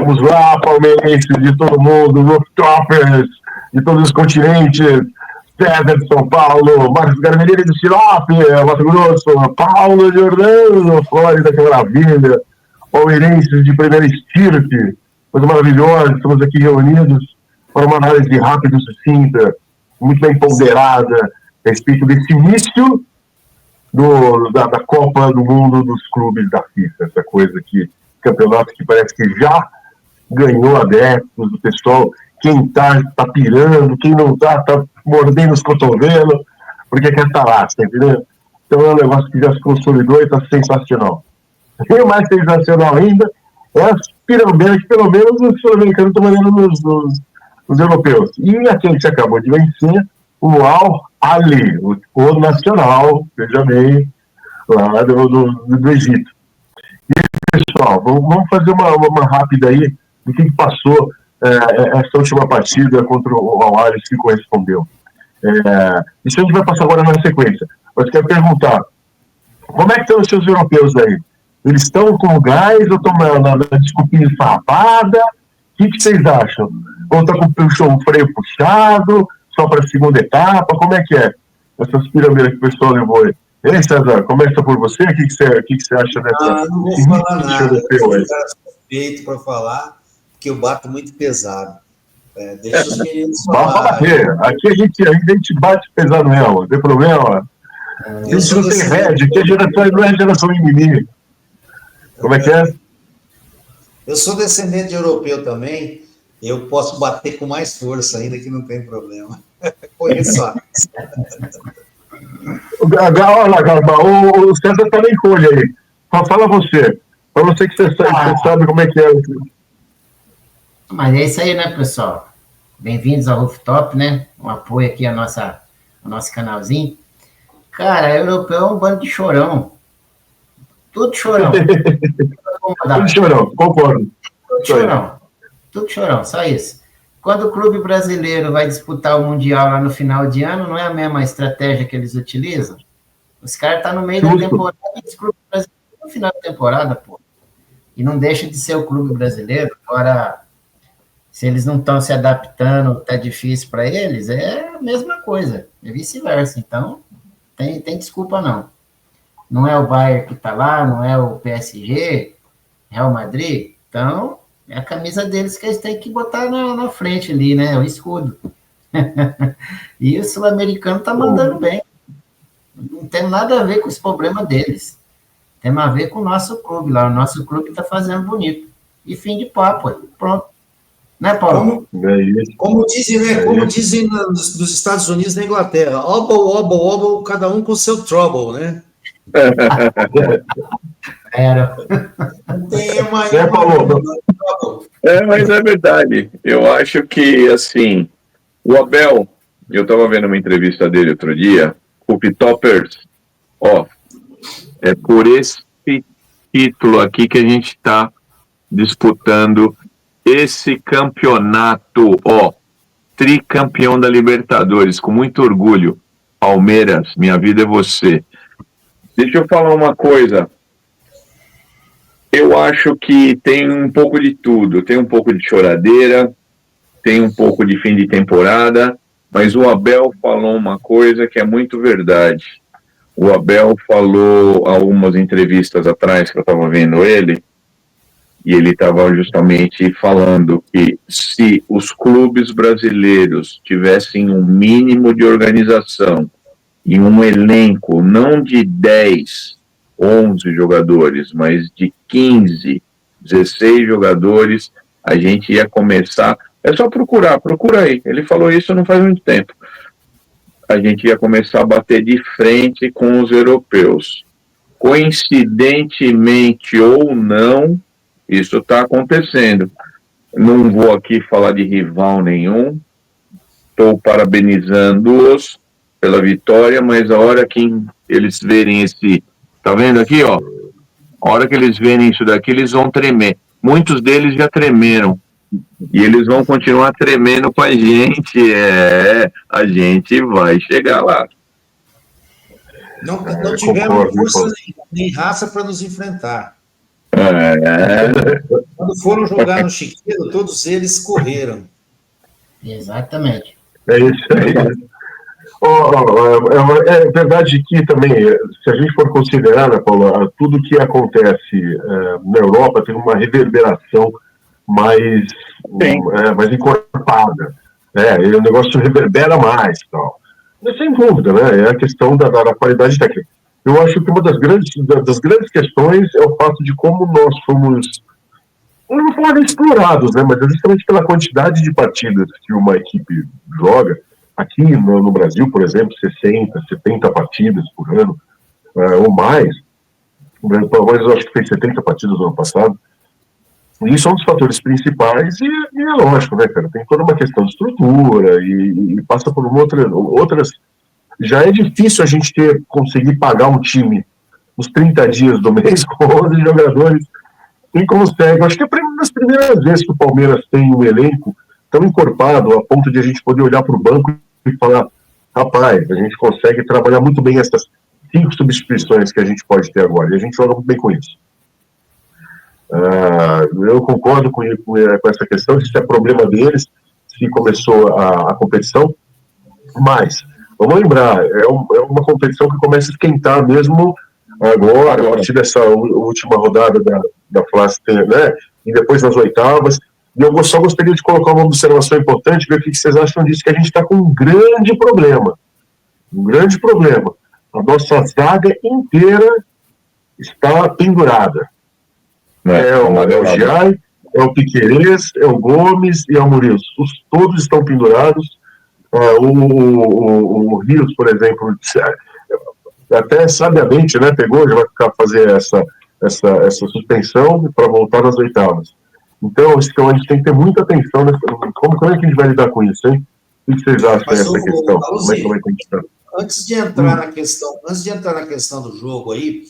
Vamos lá, palmeirenses de todo mundo, rooftoppers de todos os continentes, César de São Paulo, Marcos Garmenini de Sinop, Mato Grosso, Paulo de Orlando, Flórida, que maravilha, palmeirenses de primeira estirpe, coisa maravilhosa, estamos aqui reunidos para uma análise rápida e sucinta, muito bem ponderada, a respeito desse início da Copa do Mundo dos clubes da FIFA, essa coisa que, campeonato que parece que já ganhou adeptos, o pessoal, quem tá pirando, quem não tá mordendo os cotovelos, porque quer estar lá, tá entendendo? Então é um negócio que já se consolidou e está sensacional. E o mais sensacional ainda é as pirambeiras que pelo menos os sul-americanos estão mandando nos europeus. E aquele que acabou de vencer, o Al-Ali, o nacional, veja bem, lá do Egito. E, pessoal, vamos fazer uma rápida aí do que passou essa última partida contra o Al-Ali que correspondeu. Isso a gente vai passar agora na sequência. Mas quero perguntar, como é que estão os seus europeus aí? Eles estão com gás ou estão na desculpinha farrapada? O que vocês acham? Ou estão com o freio puxado, só para a segunda etapa? Como é que é? Essas pirâmides que o pessoal levou aí. Ei, César, começa por você. O que você acha dessa? Não vou falar nada. Eu sou um cara suspeito para falar, porque eu bato muito pesado. Deixa os meninos falar. Aqui a gente bate pesado mesmo, não tem problema. A gente não tem rede, aqui não é geração inimiga. Como é que é? Eu sou descendente de europeu também, eu posso bater com mais força ainda, que não tem problema. Conheço. Olha, Garba, o César está na encolha aí. Fala você. Fala você que você sabe como é que é. Mas é isso aí, né, pessoal? Bem-vindos ao Rooftop, né? Um apoio aqui ao nosso canalzinho. Cara, europeu é um bando de chorão. Tudo chorão. Tudo chorão, concordo. Tudo chorão, só isso. Quando o clube brasileiro vai disputar o Mundial lá no final de ano, não é a mesma estratégia que eles utilizam? Os caras estão no meio da temporada e os clubes brasileiros no final da temporada, pô. E não deixa de ser o clube brasileiro. Agora, se eles não estão se adaptando, tá difícil para eles, é a mesma coisa. É vice-versa. Então, tem desculpa não. Não é o Bayern que está lá, não é o PSG, Real Madrid. Então, é a camisa deles que eles têm que botar na frente ali, né? O escudo. E o sul-americano está mandando bem. Não tem nada a ver com os problemas deles. Tem a ver com o nosso clube lá. O nosso clube está fazendo bonito. E fim de papo. Pronto. Né, Paulo? Como dizem nos Estados Unidos e na Inglaterra. Obble, cada um com seu trouble, né? Era. Mas é verdade. Eu acho que, assim, o Abel, eu estava vendo uma entrevista dele outro dia, o Toppers, é por esse título aqui que a gente está disputando esse campeonato, tricampeão da Libertadores, com muito orgulho. Palmeiras, minha vida é você. Deixa eu falar uma coisa. Eu acho que tem um pouco de tudo. Tem um pouco de choradeira, tem um pouco de fim de temporada, mas o Abel falou uma coisa que é muito verdade. O Abel falou algumas entrevistas atrás que eu estava vendo ele, e ele estava justamente falando que se os clubes brasileiros tivessem um mínimo de organização e um elenco não de 10, 11 jogadores, mas de 15, 16 jogadores, a gente ia começar... É só procura aí. Ele falou isso não faz muito tempo. A gente ia começar a bater de frente com os europeus. Coincidentemente ou não, isso está acontecendo. Não vou aqui falar de rival nenhum. Estou parabenizando-os pela vitória, mas a hora que eles verem esse... Tá vendo aqui, A hora que eles verem isso daqui, eles vão tremer. Muitos deles já tremeram. E eles vão continuar tremendo com a gente. A gente vai chegar lá. Não tivemos força nem raça para nos enfrentar. Quando foram jogar no Chiqueiro, todos eles correram. Exatamente. É isso aí. É verdade que também, se a gente for considerar, né, Paulo, tudo que acontece na Europa tem uma reverberação mais encorpada. E o negócio reverbera mais. Tal. Mas sem dúvida, né? É a questão da qualidade técnica. Eu acho que uma das grandes questões é o fato de como nós fomos, eu não vou falar de explorados, né? Mas justamente pela quantidade de partidas que uma equipe joga. Aqui no Brasil, por exemplo, 60, 70 partidas por ano, ou mais. O Brasil, eu acho que fez 70 partidas no ano passado. E isso é um dos fatores principais, e é lógico, né, cara? Tem toda uma questão de estrutura e passa por outras. Já é difícil a gente conseguir pagar um time nos 30 dias do mês com 11 jogadores. Quem consegue? Acho que é uma das primeiras vezes que o Palmeiras tem um elenco tão encorpado a ponto de a gente poder olhar para o banco e falar: rapaz, a gente consegue trabalhar muito bem essas 5 substituições que a gente pode ter agora. E a gente joga muito bem com isso. Eu concordo com essa questão, se é problema deles, se começou a competição, mas vamos lembrar, é uma competição que começa a esquentar mesmo agora, a partir dessa última rodada da Fla-Sul, né? E depois nas oitavas. E eu só gostaria de colocar uma observação importante, ver o que vocês acham disso, que a gente está com um grande problema. A nossa zaga inteira está pendurada. É o Giai, é o Piquerez, é o Gomes e é o Murilo. Todos estão pendurados. O Rios, por exemplo, até sabiamente, né, pegou, já vai fazer essa suspensão para voltar nas oitavas. Então, a gente tem que ter muita atenção. Como é que a gente vai lidar com isso, hein? O que vocês acham dessa questão? Como é que vai continuar? Antes de entrar na questão do jogo aí,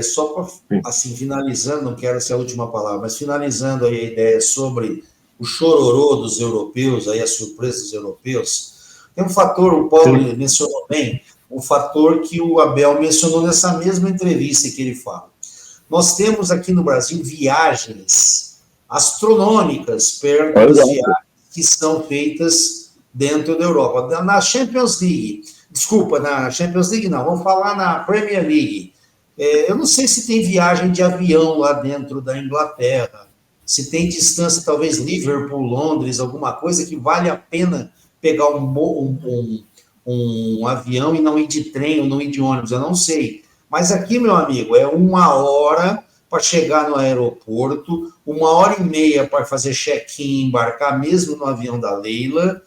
só para, assim, finalizando, não quero ser a última palavra, mas finalizando aí a ideia sobre o chororô dos europeus, aí a surpresa dos europeus, tem um fator, o Paulo mencionou bem, um fator que o Abel mencionou nessa mesma entrevista que ele fala. Nós temos aqui no Brasil viagens astronômicas perto das viagens que são feitas dentro da Europa. Na Champions League, na Champions League não, vamos falar na Premier League. Eu não sei se tem viagem de avião lá dentro da Inglaterra, se tem distância, talvez Liverpool, Londres, alguma coisa que vale a pena pegar um avião e não ir de trem ou não ir de ônibus, eu não sei. Mas aqui, meu amigo, é 1 hora para chegar no aeroporto, 1h30 para fazer check-in, embarcar mesmo no avião da Leila,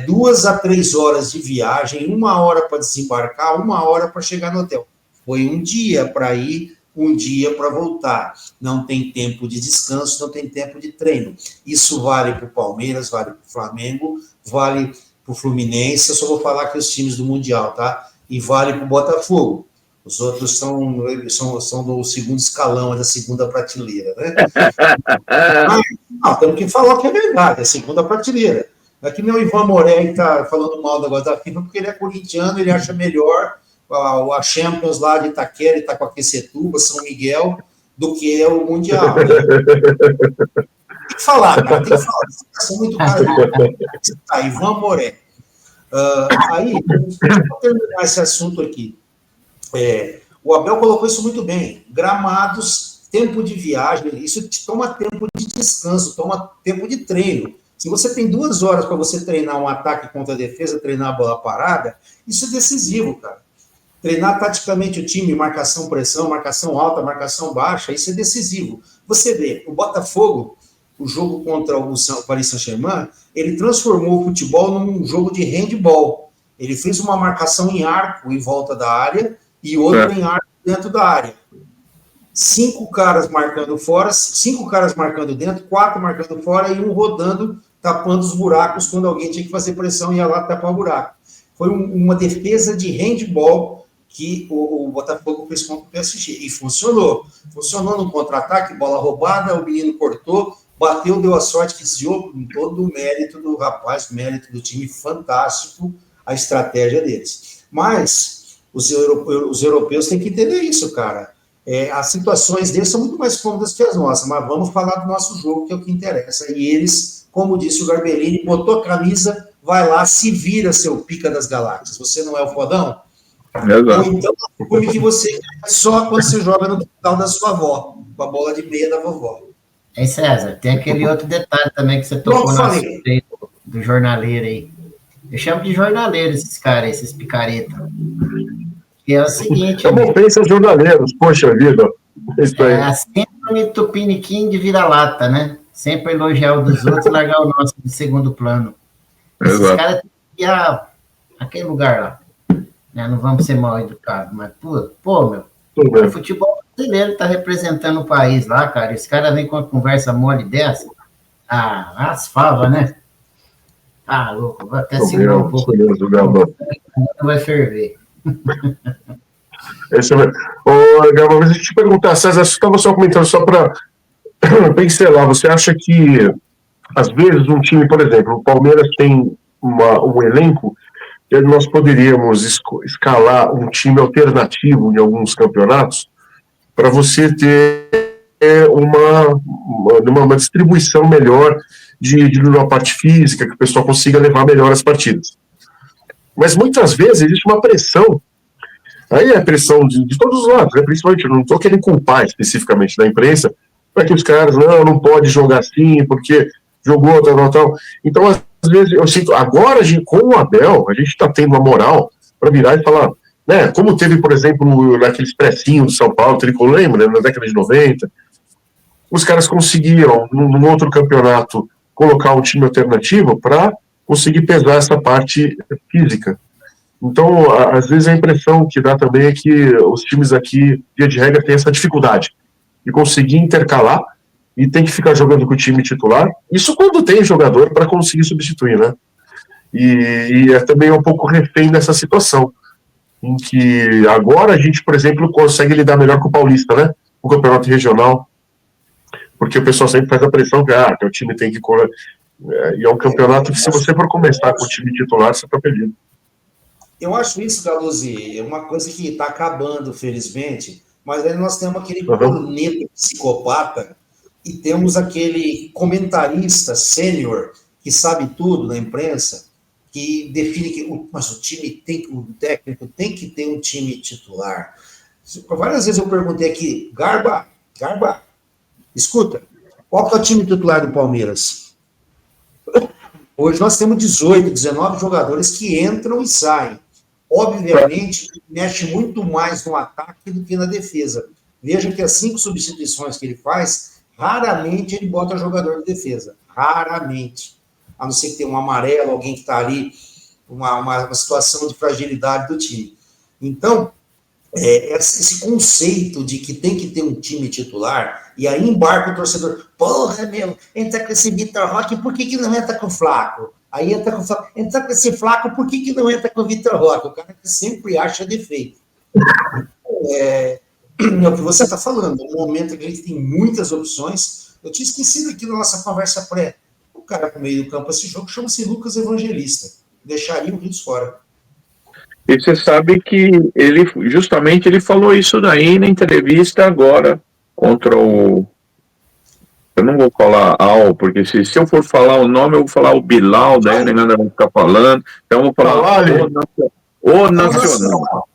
2 a 3 horas de viagem, 1 hora para desembarcar, 1 hora para chegar no hotel. Foi um dia para ir, um dia para voltar. Não tem tempo de descanso, não tem tempo de treino. Isso vale para o Palmeiras, vale para o Flamengo, vale para o Fluminense, eu só vou falar que os times do Mundial, tá? E vale para o Botafogo. Os outros são do segundo escalão, da segunda prateleira, né? Não, temos que falar o que é verdade, é a segunda prateleira. É que nem o Ivan Moré que está falando mal do negócio da FIFA, porque ele é corintiano, ele acha melhor a Champions lá de Itaquera, Itacoaquecetuba, São Miguel, do que é o Mundial. Né? Tem que falar, cara, tem que falar. São muito caros. Tá, Ivan Moré. Aí, vou terminar esse assunto aqui. O Abel colocou isso muito bem. Gramados, tempo de viagem, isso te toma tempo de descanso, toma tempo de treino. Se você tem 2 horas para você treinar um ataque contra a defesa, treinar a bola parada, isso é decisivo, cara. Treinar taticamente o time, marcação, pressão, marcação alta, marcação baixa, isso é decisivo. Você vê, o Botafogo, o jogo contra o Paris Saint-Germain, ele transformou o futebol num jogo de handball. Ele fez uma marcação em arco em volta da área e outra em arco dentro da área. 5 caras marcando fora, 5 caras marcando dentro, 4 marcando fora e um rodando, tapando os buracos quando alguém tinha que fazer pressão e ia lá tapar o buraco. Foi uma defesa de handball que o Botafogo fez contra o PSG. E funcionou. Funcionou no contra-ataque, bola roubada, o menino cortou, bateu, deu a sorte que desviou, com todo o mérito do rapaz, o mérito do time, fantástico, a estratégia deles. Mas os europeus têm que entender isso, cara. as situações deles são muito mais cômodas que as nossas, mas vamos falar do nosso jogo, que é o que interessa. E eles, como disse o Garbellini, botou a camisa, vai lá, se vira, seu pica das galáxias. Você não é o fodão? Exato. Ou então, como que você quer só quando você joga no quintal da sua avó, com a bola de meia da vovó. Hein, César, tem aquele outro detalhe também que você tocou no assunto do jornaleiro aí. Eu chamo de jornaleiro esses caras, esses picareta. Que é o seguinte... Eu não penso em jornaleiros, poxa vida. Isso aí. É sempre tupiniquim de vira-lata, né? Sempre elogiar o dos outros e largar o nosso de segundo plano. Esses Exato. caras têm que ir aquele lugar lá. Né? Não vamos ser mal educados, mas, pô, meu, o futebol brasileiro tá representando o país lá, cara. Esse cara vem com uma conversa mole dessa. As favas, né? Louco, vou até segurar um pouco. Vai ferver. Gabo, mas deixa eu te perguntar, César, você estava só comentando, só para pincelar, você acha que, às vezes, um time, por exemplo, o Palmeiras tem um elenco que nós poderíamos escalar um time alternativo em alguns campeonatos para você ter uma distribuição melhor de uma parte física, que o pessoal consiga levar melhor as partidas. Mas muitas vezes existe uma pressão, aí é pressão de todos os lados, né? Principalmente, eu não estou querendo culpar especificamente da imprensa, para que os caras, não pode jogar assim, porque jogou, tal. Então, às vezes, eu sinto, agora, com o Abel, a gente está tendo uma moral para virar e falar, né? Como teve, por exemplo, naquele expressinho do São Paulo, Tricolor, lembra, na década de 90, os caras conseguiram, num outro campeonato, colocar um time alternativo para conseguir pesar essa parte física. Então, às vezes, a impressão que dá também é que os times aqui, via de regra, têm essa dificuldade de conseguir intercalar e tem que ficar jogando com o time titular. Isso quando tem jogador para conseguir substituir, né? E é também um pouco refém dessa situação, em que agora a gente, por exemplo, consegue lidar melhor com o Paulista, né? O campeonato regional, porque o pessoal sempre faz a pressão que o time tem que... E é um campeonato que, se você for começar com o time titular, você está perdido. Eu acho isso, Galuzzi, é uma coisa que está acabando, felizmente, mas aí nós temos aquele corneta psicopata e temos aquele comentarista sênior que sabe tudo na imprensa, que define que mas o técnico tem que ter um time titular. Várias vezes eu perguntei aqui, Garba, escuta, qual que é o time titular do Palmeiras? Hoje nós temos 18, 19 jogadores que entram e saem. Obviamente, mexe muito mais no ataque do que na defesa. Veja que as 5 substituições que ele faz, raramente ele bota jogador de defesa. Raramente. A não ser que tenha um amarelo, alguém que está ali, uma situação de fragilidade do time. Então, esse conceito de que tem que ter um time titular, e aí embarca o torcedor, porra, meu, entra com esse Vitor Roque, por que não entra com o Flaco? Aí entra com esse Flaco, por que não entra com o Vitor Roque? O cara que sempre acha defeito. É o que você está falando, no momento que a gente tem muitas opções. Eu tinha esquecido aqui na nossa conversa pré, o cara no meio do campo, esse jogo chama-se Lucas Evangelista, deixaria o Rios fora. E você sabe que ele falou isso daí na entrevista agora contra o... Eu não vou falar porque se eu for falar o nome, eu vou falar o Bilal, daí a negada vai ficar falando. Então eu vou falar o Nacional.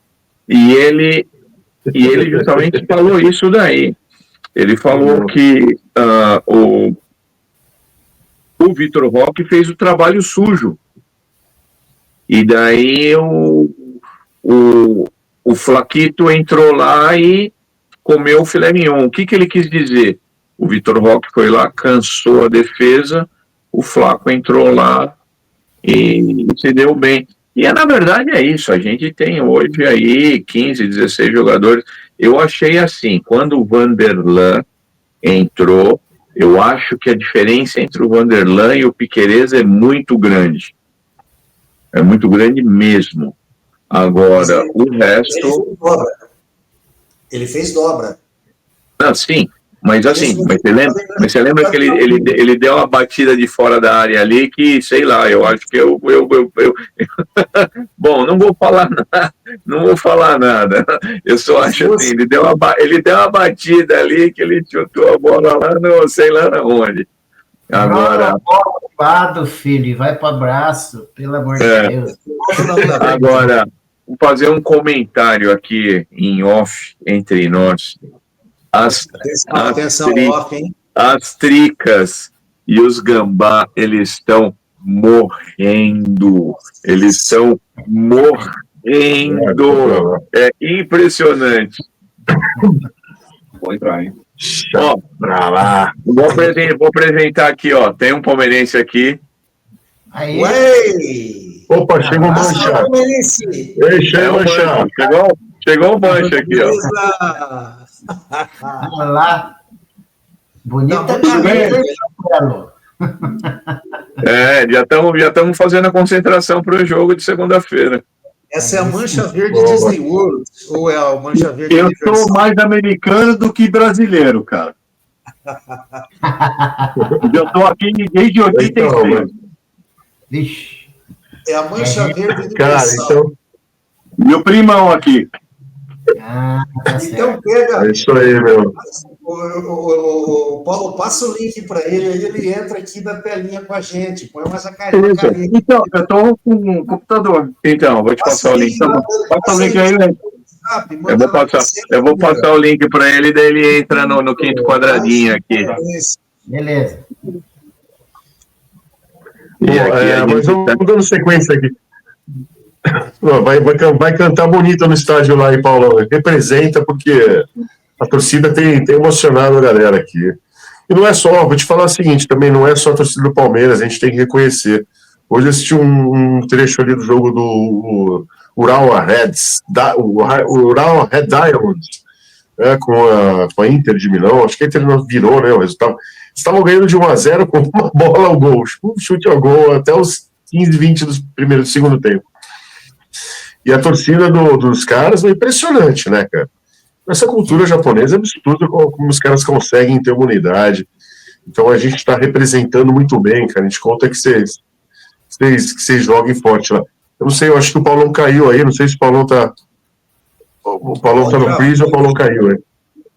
E ele justamente falou isso daí. Ele falou que o Vitor Roque fez o trabalho sujo. E daí o Flaquito entrou lá e comeu o filé mignon. O que ele quis dizer? O Vitor Roque foi lá, cansou a defesa, o Flaco entrou lá e se deu bem. E na verdade é isso, a gente tem hoje aí 15, 16 jogadores. Eu achei assim, quando o Vanderlan entrou, eu acho que a diferença entre o Vanderlan e o Piquerez é muito grande. É muito grande mesmo. Agora, o resto... Ele fez dobra. Não, sim, Mas assim, mas você lembra que ele deu uma batida de fora da área ali que, sei lá, eu acho que Bom, não vou falar nada, não vou falar nada. Eu só acho assim, ele deu uma batida ali que ele chutou a bola lá no, sei lá onde. Agora. Ocupado, filho, e vai para o abraço, pelo amor de Deus. Agora, vou fazer um comentário aqui em off entre nós. As tricas e os gambá, eles estão morrendo. Eles estão morrendo. É impressionante. Vou entrar, hein? Ó, pra lá. Vou apresentar aqui, ó. Tem um palmeirense aqui. Aí. Ué! Opa, chegou o Mancha. Ei, chegou o Mancha aqui, ó. Olha lá. Bonita camisa. Já estamos fazendo a concentração para o jogo de segunda-feira. Essa é a Mancha Verde Disney World, ou é a Mancha Verde Eu Universal? sou mais americano do que brasileiro, cara. Eu estou aqui desde 86. Vixe. É a Mancha Verde Universal. Cara, então... Meu primão aqui. Tá Então pega... É isso aí, meu. O Paulo, passa o link para ele, aí ele entra aqui na telinha com a gente, põe mais a carinha. Então, eu estou com um computador. Então, vou te passar o link. Passa o link aí, né? Eu vou passar o link para ele, daí ele entra no quinto quadradinho aqui. Beleza. Mas vamos dando sequência aqui. Vai cantar bonito no estádio lá, hein, Paulo? Representa, porque a torcida tem emocionado a galera aqui. E não é só, vou te falar o seguinte, também não é só a torcida do Palmeiras, a gente tem que reconhecer. Hoje eu assisti um trecho ali do jogo do Urawa Red Diamonds, com a Inter de Milão. Acho que a Inter não virou, né, o resultado. Estavam ganhando de 1-0 com uma bola ao gol, chute ao gol até os 15, 20 do segundo tempo. E a torcida dos caras é impressionante, né, cara? Essa cultura japonesa é absurda como os caras conseguem ter uma unidade. Então a gente está representando muito bem, cara. A gente conta que vocês joguem forte lá. Eu não sei, eu acho que o Paulão caiu aí. Não sei se o Paulão tá. O Paulão tá no freeze ou o Paulão caiu aí.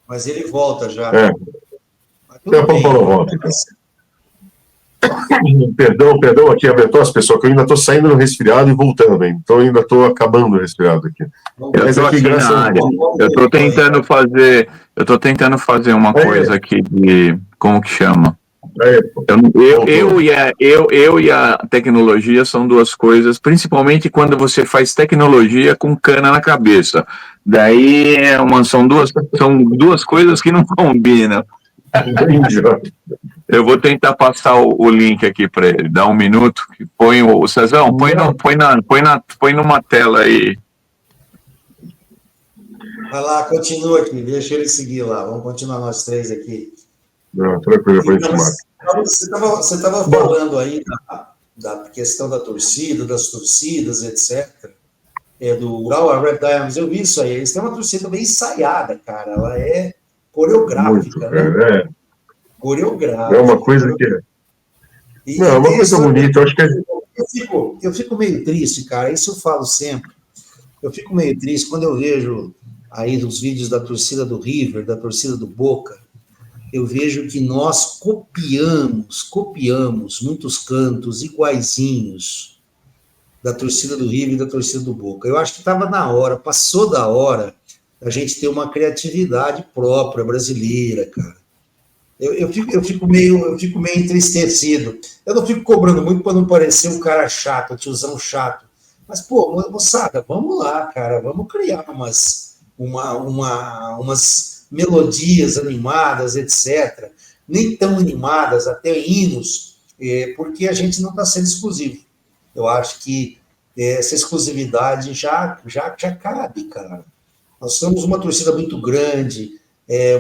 Mas ele volta já. Daqui a pouco o Paulão volta. Perdão aqui, Abertos, pessoal, que eu ainda estou saindo no resfriado e voltando, hein? Então eu ainda estou acabando o resfriado aqui. Eu estou aqui na área. Eu estou tentando fazer uma coisa aqui de... Como que chama? Eu e a tecnologia são duas coisas, principalmente quando você faz tecnologia com cana na cabeça. Daí são duas coisas que não combinam. Eu vou tentar passar o link aqui para ele. Dá um minuto. Põe o Cezão, põe numa tela aí. Vai lá, continua aqui. Deixa ele seguir lá. Vamos continuar nós três aqui. Não, tranquilo, então, você estava falando aí da questão da torcida, das torcidas, etc. Do Urawa Red Diamonds. Eu vi isso aí. Eles têm uma torcida bem ensaiada, cara. Ela é coreográfica, né? Coreográfica. É uma coisa que... Não, é uma coisa bonita. Eu acho que eu fico meio triste, cara. Isso eu falo sempre. Eu fico meio triste quando eu vejo aí os vídeos da torcida do River, da torcida do Boca. Eu vejo que nós copiamos muitos cantos iguaizinhos da torcida do River e da torcida do Boca. Eu acho que estava na hora, passou da hora a gente ter uma criatividade própria brasileira, cara. Eu fico meio entristecido. Eu não fico cobrando muito para não parecer um cara chato, um tiozão chato. Mas, pô, moçada, vamos lá, cara. Vamos criar umas melodias animadas, etc. Nem tão animadas, até hinos, porque a gente não está sendo exclusivo. Eu acho que essa exclusividade já cabe, cara. Nós somos uma torcida muito grande,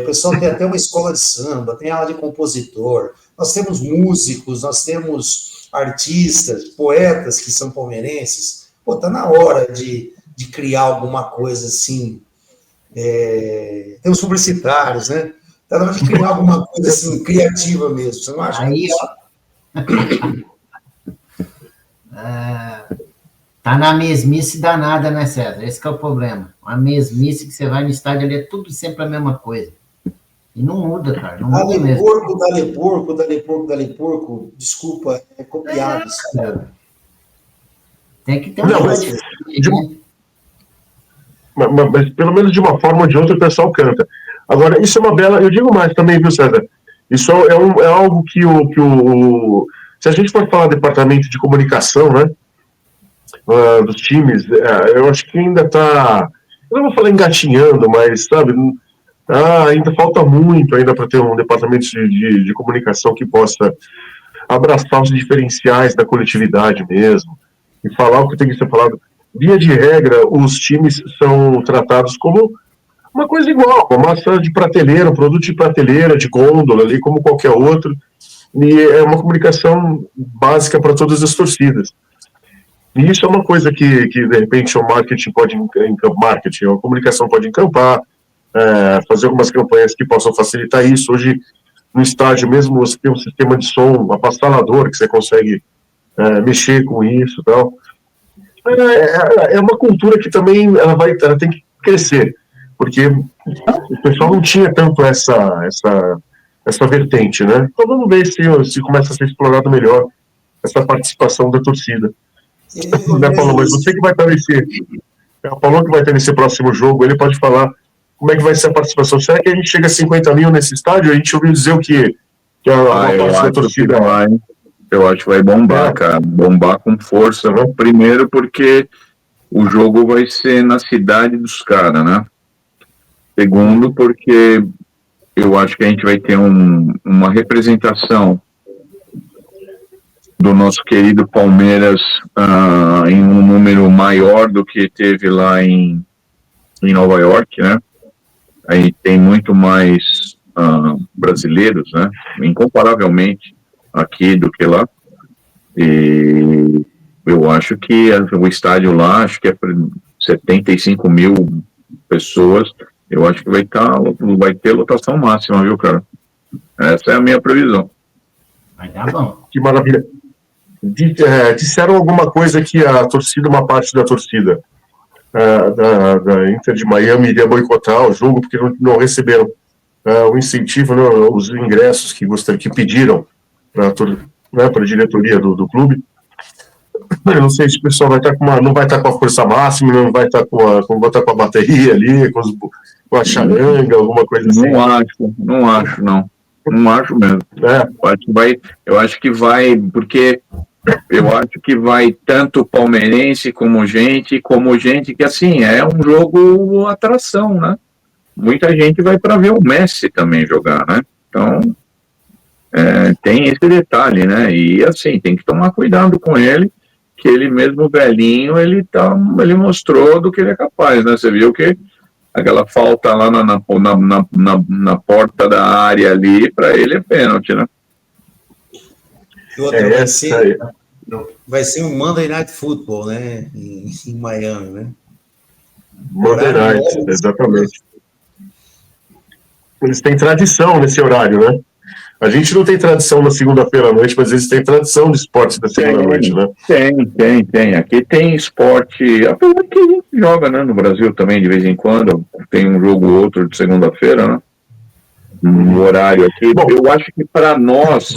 o pessoal tem até uma escola de samba, tem aula de compositor, nós temos músicos, nós temos artistas, poetas que são palmeirenses. Pô, tá na hora de criar alguma coisa assim. Tem os publicitários, né? Tá na hora de criar alguma coisa assim, criativa mesmo, você não acha? Aí, ó. Tá na mesmice danada, né, César? Esse que é o problema. Uma mesmice que você vai no estádio ali, é tudo sempre a mesma coisa. E não muda, cara. Não muda mesmo. Dale porco. Desculpa, é copiado. Cara. Tem que ter um Não, mas, diferente, né? mas pelo menos de uma forma ou de outra o pessoal canta. Agora, isso é uma bela... Eu digo mais também, viu, César? Isso é algo que se a gente for falar departamento de comunicação, né, dos times, eu acho que ainda está... Eu não vou falar engatinhando, mas, sabe, ainda falta muito ainda para ter um departamento de comunicação que possa abraçar os diferenciais da coletividade mesmo e falar o que tem que ser falado. Via de regra, os times são tratados como uma coisa igual, uma massa de prateleira, um produto de prateleira, de gôndola, ali como qualquer outro, e é uma comunicação básica para todas as torcidas. E isso é uma coisa que de repente o marketing pode a comunicação pode encampar, fazer algumas campanhas que possam facilitar isso. Hoje, no estádio mesmo, você tem um sistema de som avassalador que você consegue mexer com isso e tal. É uma cultura que também ela tem que crescer, porque o pessoal não tinha tanto essa vertente, né? Então vamos ver se começa a ser explorado melhor essa participação da torcida. Né, Paulo, mas você que vai estar o Paulo que vai estar nesse próximo jogo, ele pode falar como é que vai ser a participação. Será que a gente chega a 50 mil nesse estádio? A gente ouviu dizer o que a parte da torcida vai. Eu acho que vai bombar, cara. Bombar com força. Primeiro porque o jogo vai ser na cidade dos caras, né? Segundo porque eu acho que a gente vai ter uma representação do nosso querido Palmeiras em um número maior do que teve lá em Nova York, né? Aí tem muito mais brasileiros, né? Incomparavelmente aqui do que lá. E eu acho que o estádio lá, acho que é 75 mil pessoas. Eu acho que vai ter lotação máxima, viu, cara? Essa é a minha previsão. Vai dar bom. Que maravilha. Disseram alguma coisa que a torcida, uma parte da torcida da Inter de Miami iria boicotar o jogo porque não receberam o incentivo, né, os ingressos que pediram para a diretoria do clube. Eu não sei se o pessoal vai estar não vai estar com a força máxima, não vai estar com a bateria ali, com a charanga, alguma coisa assim. Não acho mesmo. Eu acho que vai, porque eu acho que vai tanto palmeirense como gente que, assim, é um jogo atração, né? Muita gente vai para ver o Messi também jogar, né? Então, tem esse detalhe, né? E, assim, tem que tomar cuidado com ele, que ele mesmo velhinho, ele mostrou do que ele é capaz, né? Você viu que aquela falta lá na porta da área ali, para ele é pênalti, né? Vai ser um Monday Night Football, né? Em Miami, né? Monday Night, exatamente. Eles têm tradição nesse horário, né? A gente não tem tradição na segunda-feira à noite, mas eles têm tradição de esportes da segunda-noite, né? Tem. Aqui tem esporte, apesar que a gente joga, né, no Brasil também, de vez em quando, tem um jogo ou outro de segunda-feira, né? No horário aqui. Bom, eu acho que para nós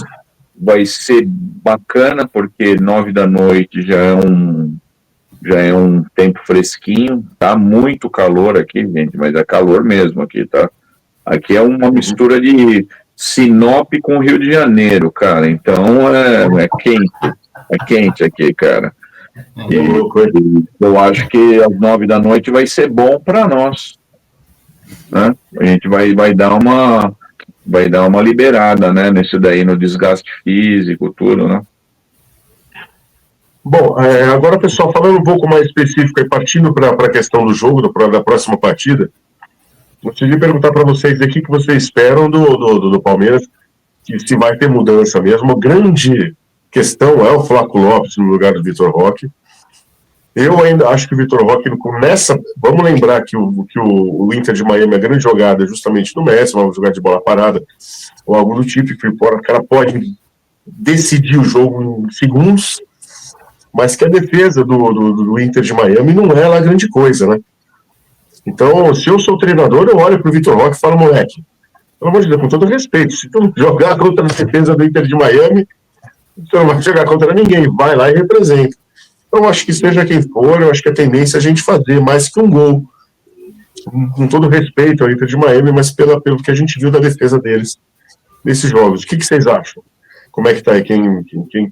vai ser bacana, porque 9 da noite já é um tempo fresquinho, tá muito calor aqui, gente, mas é calor mesmo aqui, tá? Aqui é uma mistura de Sinop com Rio de Janeiro, cara, então é quente aqui, cara. E eu acho que às 9 da noite vai ser bom para nós, né? A gente vai dar uma liberada, né, nesse daí, no desgaste físico, tudo, né? Bom, agora, pessoal, falando um pouco mais específico e partindo para a questão do jogo, da próxima partida, gostaria de perguntar para vocês aqui o que vocês esperam do Palmeiras, se vai ter mudança mesmo. A grande questão é o Flaco Lopes no lugar do Vitor Roque. Eu ainda acho que o Vitor Roque não começa. Vamos lembrar que o Inter de Miami, a grande jogada é justamente do Messi, uma jogada de bola parada, ou algo do tipo, que o cara pode decidir o jogo em segundos, mas que a defesa do Inter de Miami não é lá grande coisa, né? Então, se eu sou treinador, eu olho pro Vitor Roque e falo, moleque, pelo amor de Deus, com todo respeito, se tu jogar contra a defesa do Inter de Miami, tu não vai jogar contra ninguém, vai lá e representa. Então, acho que seja quem for, eu acho que a tendência é a gente fazer mais que um gol. Com todo respeito ao Inter de Miami, mas pelo que a gente viu da defesa deles nesses jogos. O que vocês acham? Como é que tá aí? Quem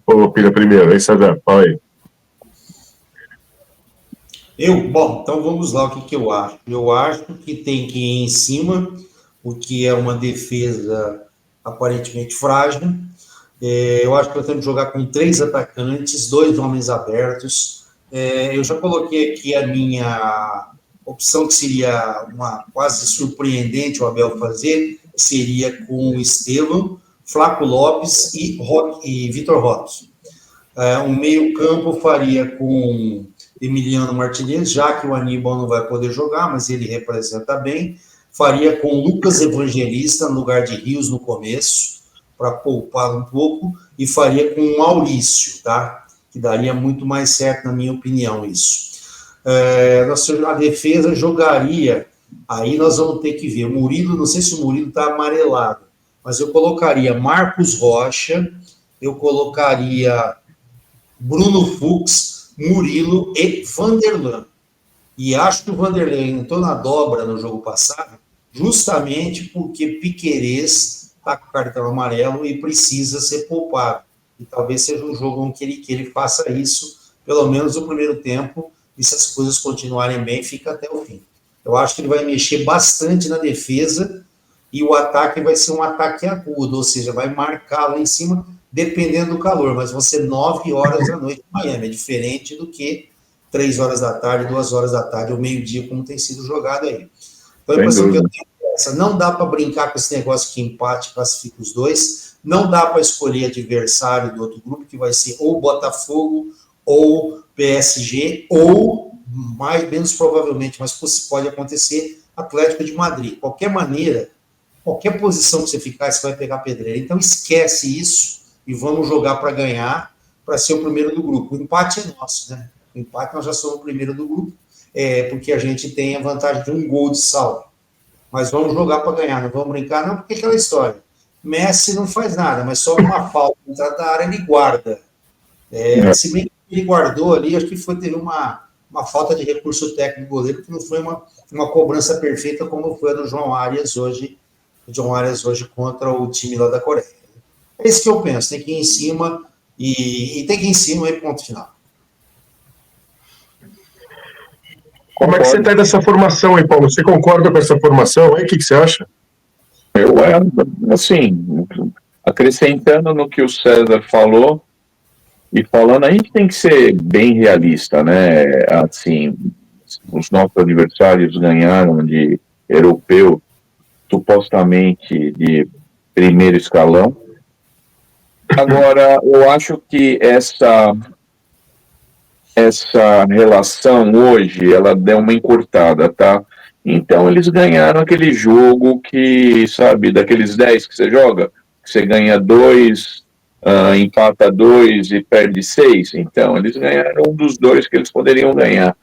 opina primeiro? Aí, César, fala aí. Bom, então vamos lá, o que eu acho? Eu acho que tem que ir em cima, o que é uma defesa aparentemente frágil. Eu acho que nós temos que jogar com 3 atacantes, 2 homens abertos. Eu já coloquei aqui a minha opção, que seria uma quase surpreendente o Abel fazer, seria com o Estevão, Flaco Lopes e Vitor Roque. Um meio-campo faria com Emiliano Martinez, já que o Aníbal não vai poder jogar, mas ele representa bem. Faria com Lucas Evangelista no lugar de Rios no começo, para poupar um pouco, e faria com o Maurício, tá? Que daria muito mais certo, na minha opinião, isso. A defesa jogaria, aí nós vamos ter que ver. O Murilo, não sei se o Murilo está amarelado, mas eu colocaria Marcos Rocha, eu colocaria Bruno Fux, Murilo e Vanderlan. E acho que o Vanderlan entrou na dobra no jogo passado, justamente porque Piquerez está com cartão amarelo e precisa ser poupado. E talvez seja um jogo em que ele faça isso, pelo menos no primeiro tempo, e se as coisas continuarem bem, fica até o fim. Eu acho que ele vai mexer bastante na defesa e o ataque vai ser um ataque agudo, ou seja, vai marcar lá em cima, dependendo do calor, mas vão ser 9 horas da noite em Miami, é diferente do que 3 horas da tarde, 2 horas da tarde, ou meio-dia, como tem sido jogado aí. Então, a impressão que eu tenho é essa. Não dá para brincar com esse negócio que empate classifica os dois, não dá para escolher adversário do outro grupo, que vai ser ou Botafogo, ou PSG, ou, menos provavelmente, mas pode acontecer, Atlético de Madrid. Qualquer maneira, qualquer posição que você ficar, você vai pegar pedreira. Então, esquece isso e vamos jogar para ganhar, para ser o primeiro do grupo. O empate é nosso, né? O empate nós já somos o primeiro do grupo, porque a gente tem a vantagem de 1 gol de saldo. Mas vamos jogar para ganhar, não vamos brincar, não, porque aquela história. Messi não faz nada, mas só uma falta dentro da área ele guarda. Se bem que ele guardou ali, acho que teve uma falta de recurso técnico do goleiro, que não foi uma cobrança perfeita como foi a do João Arias hoje contra o time lá da Coreia. É isso que eu penso, tem que ir em cima, e tem que ir em cima aí, ponto final. Como é que você está dessa formação aí, Paulo? Você concorda com essa formação aí? O que você acha? Eu, assim, acrescentando no que o César falou, e falando, a gente tem que ser bem realista, né? Assim, os nossos adversários ganharam de europeu, supostamente de primeiro escalão. Agora, eu acho que essa relação hoje, ela deu uma encurtada, tá? Então, eles ganharam aquele jogo que, sabe, daqueles 10 que você joga, que você ganha 2, empata 2 e perde 6. Então, eles ganharam um dos 2 que eles poderiam ganhar.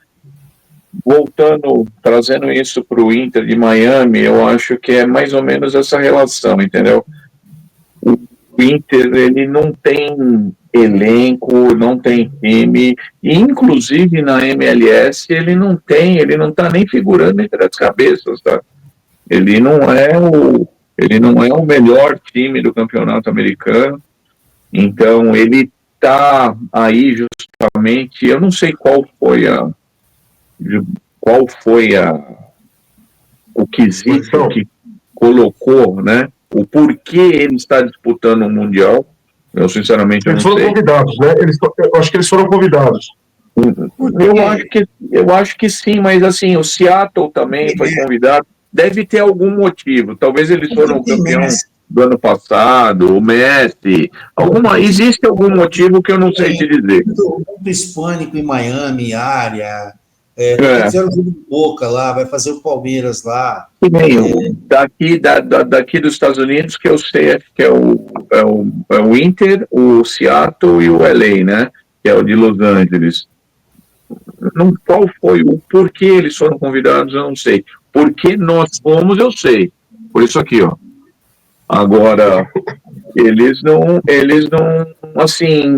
Voltando, trazendo isso para o Inter de Miami, eu acho que é mais ou menos essa relação, entendeu? O Inter, ele não tem elenco, não tem time, e inclusive na MLS ele não está nem figurando entre as cabeças, tá? Ele não é o melhor time do campeonato americano, então ele está aí justamente, eu não sei qual foi o quesito que colocou, né? O porquê ele está disputando o Mundial. Eu, sinceramente, eles não sei. Eles foram convidados, né? Eu acho que eles foram convidados. Eu acho que sim, mas assim, o Seattle também foi convidado. Deve ter algum motivo. Talvez eles foram campeão do ano passado, o Messi. Existe algum motivo que eu não sei te dizer. Muito hispânico em Miami, área. Fizeram o jogo do Boca lá, vai fazer o Palmeiras lá. Daqui dos Estados Unidos, que eu sei, acho que é o Inter, o Seattle e o LA, né? Que é o de Los Angeles. Qual foi o porquê eles foram convidados, eu não sei. Porque nós fomos, eu sei. Por isso aqui, ó. Agora, eles não, assim,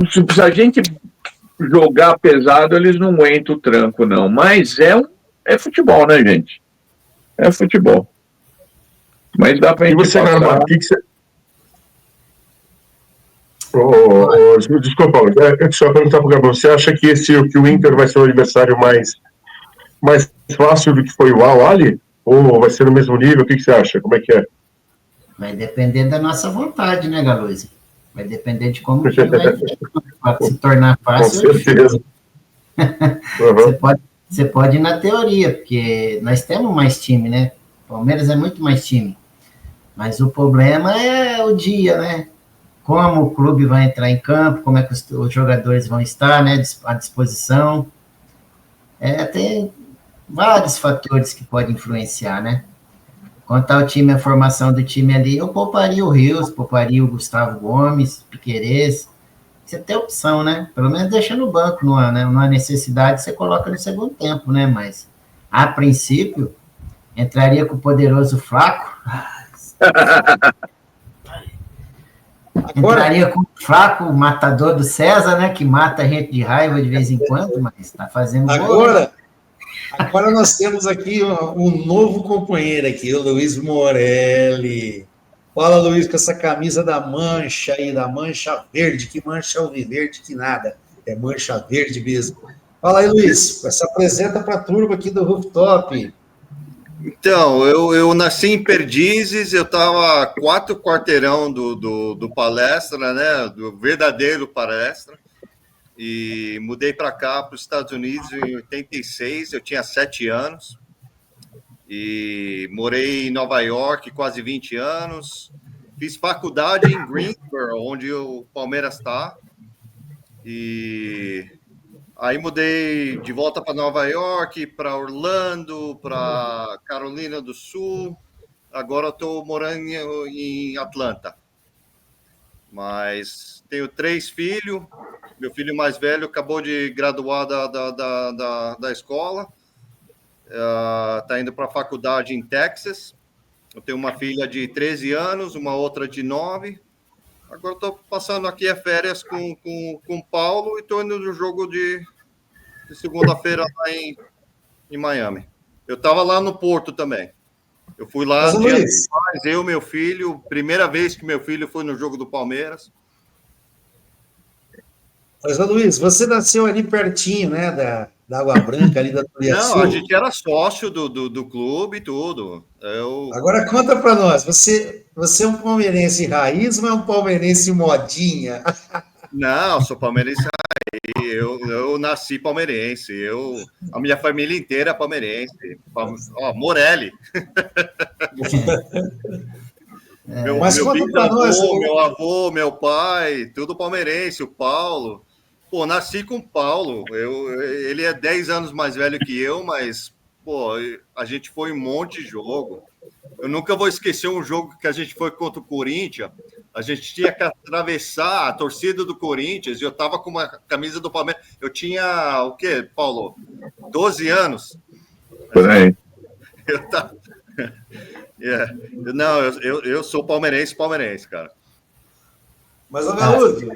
se a gente jogar pesado, eles não aguentam o tranco, não. Mas é futebol, né, gente? É futebol. Mas dá pra gente você, passar... Garba, o que você... desculpa, eu só perguntar para o Gabriel, você acha que o Inter vai ser o adversário mais fácil do que foi o Al-Ahly? Ou vai ser no mesmo nível? O que você acha? Como é que é? Vai depender da nossa vontade, né, Galuzzi? Vai depender de como o time vai se tornar fácil. Com certeza. Você pode ir na teoria, porque nós temos mais time, né? O Palmeiras é muito mais time. Mas o problema é o dia, né? Como o clube vai entrar em campo, como é que os jogadores vão estar, né, à disposição. Tem vários fatores que podem influenciar, né? Quanto ao time, a formação do time ali, eu pouparia o Rios, pouparia o Gustavo Gomes, Piquerez. Você tem opção, né? Pelo menos deixa no banco, não há necessidade, você coloca no segundo tempo, né? Mas, a princípio, entraria com o poderoso Flaco. Entraria com o Flaco, o matador do César, né? Que mata a gente de raiva de vez em quando, mas está fazendo gol. Agora nós temos aqui um novo companheiro aqui, o Luiz Morelli. Fala, Luiz, com essa camisa da mancha aí, da mancha verde. Que mancha alviverde, que nada. É mancha verde mesmo. Fala aí, Luiz. Se apresenta para a turma aqui do Rooftop. Então, eu nasci em Perdizes, eu estava a 4 quarteirão do Palestra, né? Do verdadeiro Palestra. E mudei para cá, para os Estados Unidos, em 86, eu tinha 7 anos. E morei em Nova York quase 20 anos. Fiz faculdade em Greensboro, onde o Palmeiras está. E aí mudei de volta para Nova York, para Orlando, para Carolina do Sul. Agora eu estou morando em Atlanta. Mas tenho 3 filhos. Meu filho mais velho acabou de graduar da escola. Está indo para a faculdade em Texas. Eu tenho uma filha de 13 anos, uma outra de 9. Agora estou passando aqui as férias com o Paulo e estou indo no jogo de segunda-feira lá em Miami. Eu estava lá no Porto também. Eu fui lá, eu, meu filho, primeira vez que meu filho foi no jogo do Palmeiras. Mas, Luiz, você nasceu ali pertinho, né, da Água Branca, ali da Turiaçu. Não, a gente era sócio do clube e tudo. Agora conta para nós, você é um palmeirense raiz ou é um palmeirense modinha? Não, sou palmeirense raiz. Eu nasci palmeirense. A minha família inteira é palmeirense. Morelli. Meu bisavô, meu avô, meu pai, tudo palmeirense, o Paulo. Pô, nasci com o Paulo. Ele é 10 anos mais velho que eu, mas, pô, a gente foi em um monte de jogo. Eu nunca vou esquecer um jogo que a gente foi contra o Corinthians. A gente tinha que atravessar a torcida do Corinthians e eu tava com uma camisa do Palmeiras. Eu tinha, o quê, Paulo? 12 anos. Por aí. Não, eu sou palmeirense, cara. Mas, Gaúcho,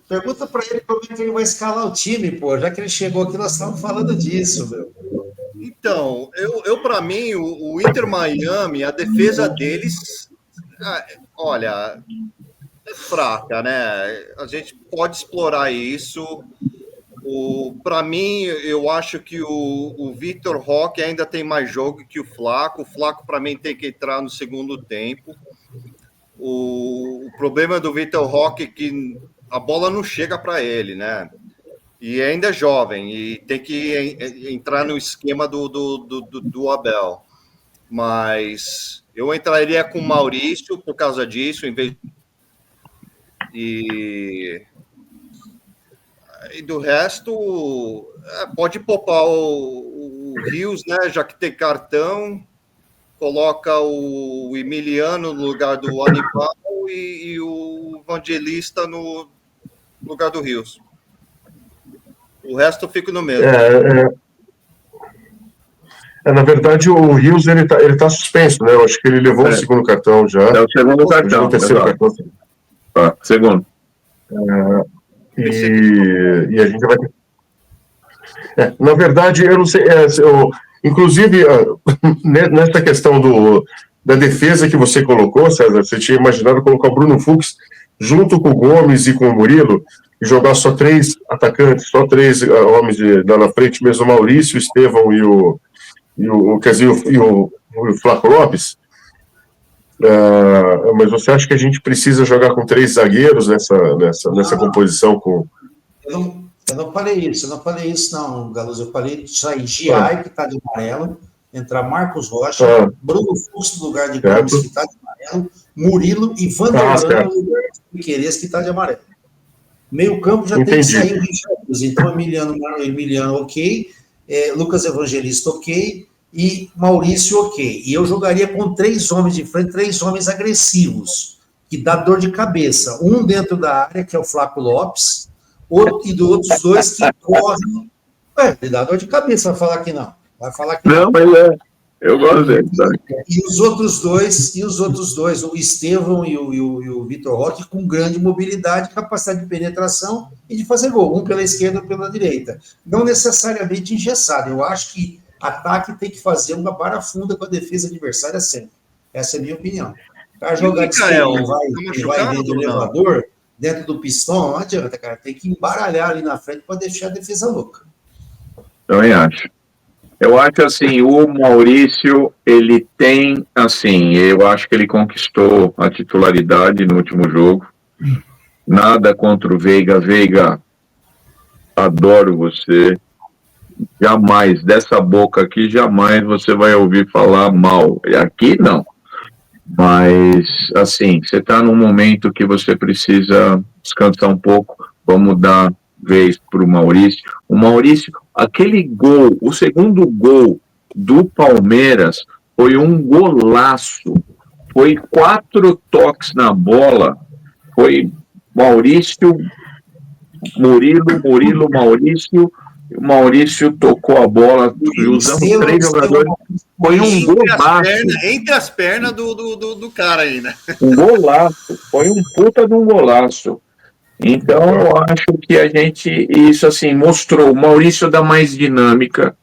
pergunta para ele como é que ele vai escalar o time, pô. Já que ele chegou aqui, nós estamos falando disso, meu. Então, para mim, o Inter Miami, a defesa deles, olha, é fraca, né? A gente pode explorar isso. Para mim, eu acho que o Vitor Roque ainda tem mais jogo que o Flaco. O Flaco, para mim, tem que entrar no segundo tempo. O problema do Vitor Roque é que a bola não chega para ele, né? E ainda é jovem e tem que entrar no esquema do Abel. Mas Eu entraria com o Maurício por causa disso, em vez e do resto, pode poupar o Rios, né? Já que tem cartão, coloca o Emiliano no lugar do Aníbal e o Evangelista no lugar do Rios. O resto eu fico no mesmo. Na verdade, o Rios ele tá suspenso, né? Eu acho que ele levou o segundo cartão já. É o segundo cartão. O terceiro cartão. Segundo. E a gente vai ter. Na verdade, eu não sei. Inclusive, nessa questão da defesa que você colocou, César, você tinha imaginado colocar o Bruno Fux junto com o Gomes e com o Murilo e jogar só 3 atacantes, só 3 homens lá na frente, mesmo o Maurício, o Estevão e o Flaco Lopes. Mas você acha que a gente precisa jogar com 3 zagueiros nessa composição com... Eu não falei isso, não, Galoso. Eu falei de sair Giai, que está de amarelo, entrar Marcos Rocha, Bruno Fux no lugar de Gomes, que está de amarelo, Murilo e Vanderlan no lugar de Piqueires, que está de amarelo. Meio campo já tem que sair o Richard, então Emiliano ok, Lucas Evangelista ok, e Maurício ok. E eu jogaria com 3 homens de frente, 3 homens agressivos, que dá dor de cabeça. Um dentro da área, que é o Flaco Lopes, e dos outros 2 que correm. Ele dá dor de cabeça, vai falar que não. Vai falar que não. Não, mas eu gosto dele, sabe? E os outros dois, o Estevão e o Vitor Roque, com grande mobilidade, capacidade de penetração e de fazer gol, um pela esquerda ou pela direita. Não necessariamente engessado. Eu acho que ataque tem que fazer uma barafunda com a defesa adversária sempre. Essa é a minha opinião. Para jogar de esquerda, vai dentro do elevador, dentro do pistão, não adianta, cara. Tem que embaralhar ali na frente para deixar a defesa louca. Também acho. Eu acho assim, o Maurício, ele tem, assim, eu acho que ele conquistou a titularidade no último jogo. Nada contra o Veiga. Veiga, adoro você. Jamais, dessa boca aqui, jamais você vai ouvir falar mal. E aqui não. Mas, assim, você está num momento que você precisa descansar um pouco. Vamos dar vez para o Maurício. O Maurício, aquele gol, o segundo gol do Palmeiras foi um golaço. Foi 4 toques na bola. Foi Maurício, Murilo, Maurício. O Maurício tocou a bola, usando 3 jogadores. Foi um golaço. Entre as pernas do cara aí, né? Um golaço. Foi um puta de um golaço. Então, eu acho que a gente, isso assim, mostrou. O Maurício dá mais dinâmica.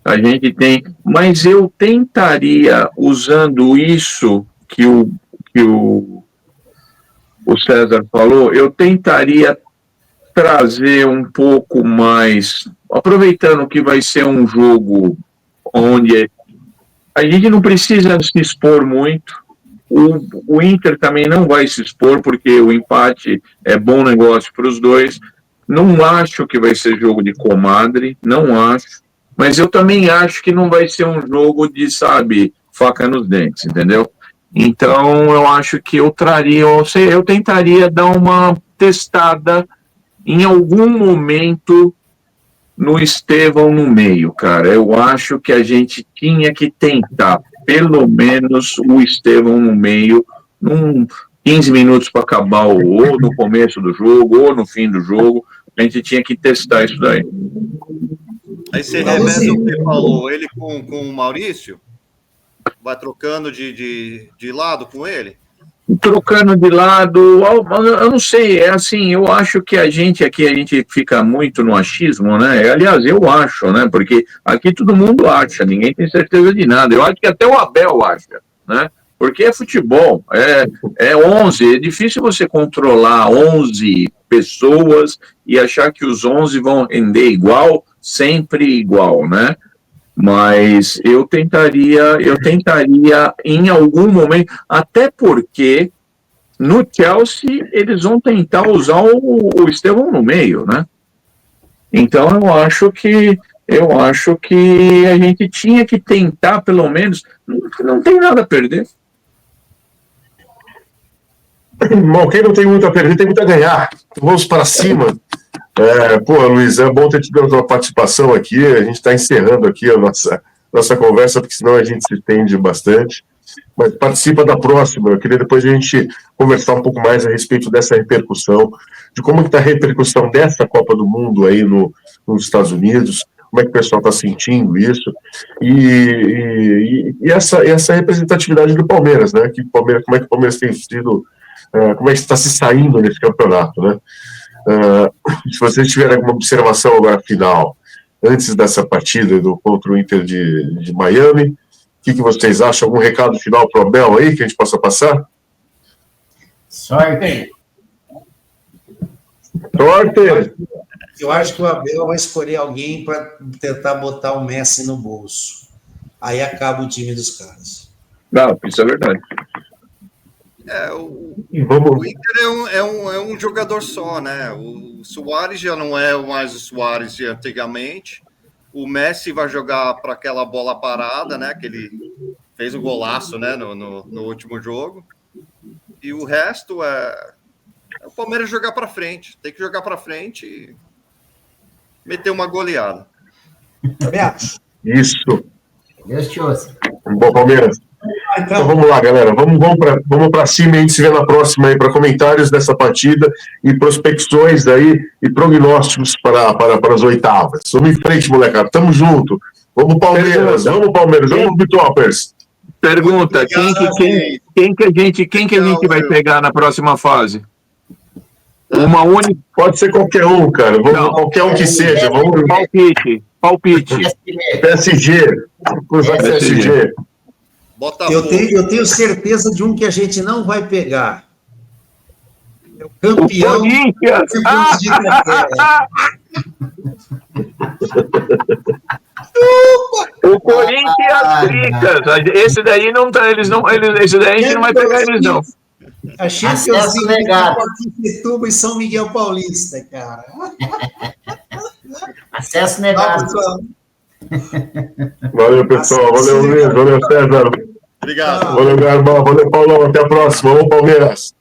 A gente tem. Mas eu tentaria, usando isso que o César falou, eu tentaria trazer um pouco mais, aproveitando que vai ser um jogo onde a gente não precisa se expor muito, o Inter também não vai se expor, porque o empate é bom negócio para os dois. Não acho que vai ser jogo de comadre, não acho, mas eu também acho que não vai ser um jogo de, sabe, faca nos dentes, entendeu? Então eu acho que eu tentaria dar uma testada em algum momento no Estevão no meio, cara. Eu acho que a gente tinha que tentar, pelo menos, o Estevão no meio, 15 minutos para acabar, ou no começo do jogo, ou no fim do jogo. A gente tinha que testar isso daí. Aí você reveza o que falou, ele com o Maurício? Vai trocando de lado com ele? Trocando de lado, eu não sei, é assim, eu acho que a gente fica muito no achismo, né? Aliás, eu acho, né? Porque aqui todo mundo acha, ninguém tem certeza de nada. Eu acho que até o Abel acha, né? Porque é futebol, é 11, é difícil você controlar 11 pessoas e achar que os 11 vão render igual, sempre igual, né? Mas eu tentaria em algum momento, até porque no Chelsea eles vão tentar usar o Estevão no meio, né? Então eu acho que eu acho que a gente tinha que tentar, pelo menos, não tem nada a perder. Bom, quem não tem muito a perder, tem muito a ganhar. Vamos para cima. Luiz, é bom ter tido a tua participação aqui. A gente está encerrando aqui a nossa conversa, porque senão a gente se estende bastante. Mas participa da próxima. Eu queria depois a gente conversar um pouco mais a respeito dessa repercussão, de como está a repercussão dessa Copa do Mundo aí nos Estados Unidos, como é que o pessoal está sentindo isso, e essa representatividade do Palmeiras, né? Como é que o Palmeiras tem sido, como é que está se saindo nesse campeonato, né? Se vocês tiverem alguma observação agora final, antes dessa partida contra o Inter de Miami, o que vocês acham? Algum recado final para o Abel aí que a gente possa passar? Sorte. Eu acho que o Abel vai escolher alguém para tentar botar o Messi no bolso. Aí acaba o time dos caras. Não, isso é verdade. O Inter é um jogador só, né? O Suárez já não é mais o Suárez de antigamente. O Messi vai jogar para aquela bola parada, né? Que ele fez um golaço, né? No último jogo. E o resto é o Palmeiras jogar para frente. Tem que jogar para frente e meter uma goleada. Também acho. Isso. Deus te ouça. Bom, Palmeiras. Então vamos lá, galera. Vamos para cima e a gente se vê na próxima aí para comentários dessa partida e prospecções aí e prognósticos para as oitavas. Vamos em frente, molecada. Tamo junto. Vamos, Palmeiras. Vamos, Bitopers. Pergunta, quem que a gente vai pegar na próxima fase? Uma única. Pode ser qualquer um, cara. Qualquer um que seja. Vamos. Palpite. PSG. Cruzar PSG. Eu tenho certeza de um que a gente não vai pegar. É o campeão. O Corinthians! O Corinthians Tricas. Esse daí não tá, esse daí a gente não vai pegar eles, não. Achei que eu sei Setúbal e São Miguel Paulista, cara. Acesso negado. Valeu, pessoal. Valeu, Luiz. Valeu, César. Obrigado. Valeu, Garbão. Valeu, Paulão. Até a próxima. Vamos, Palmeiras.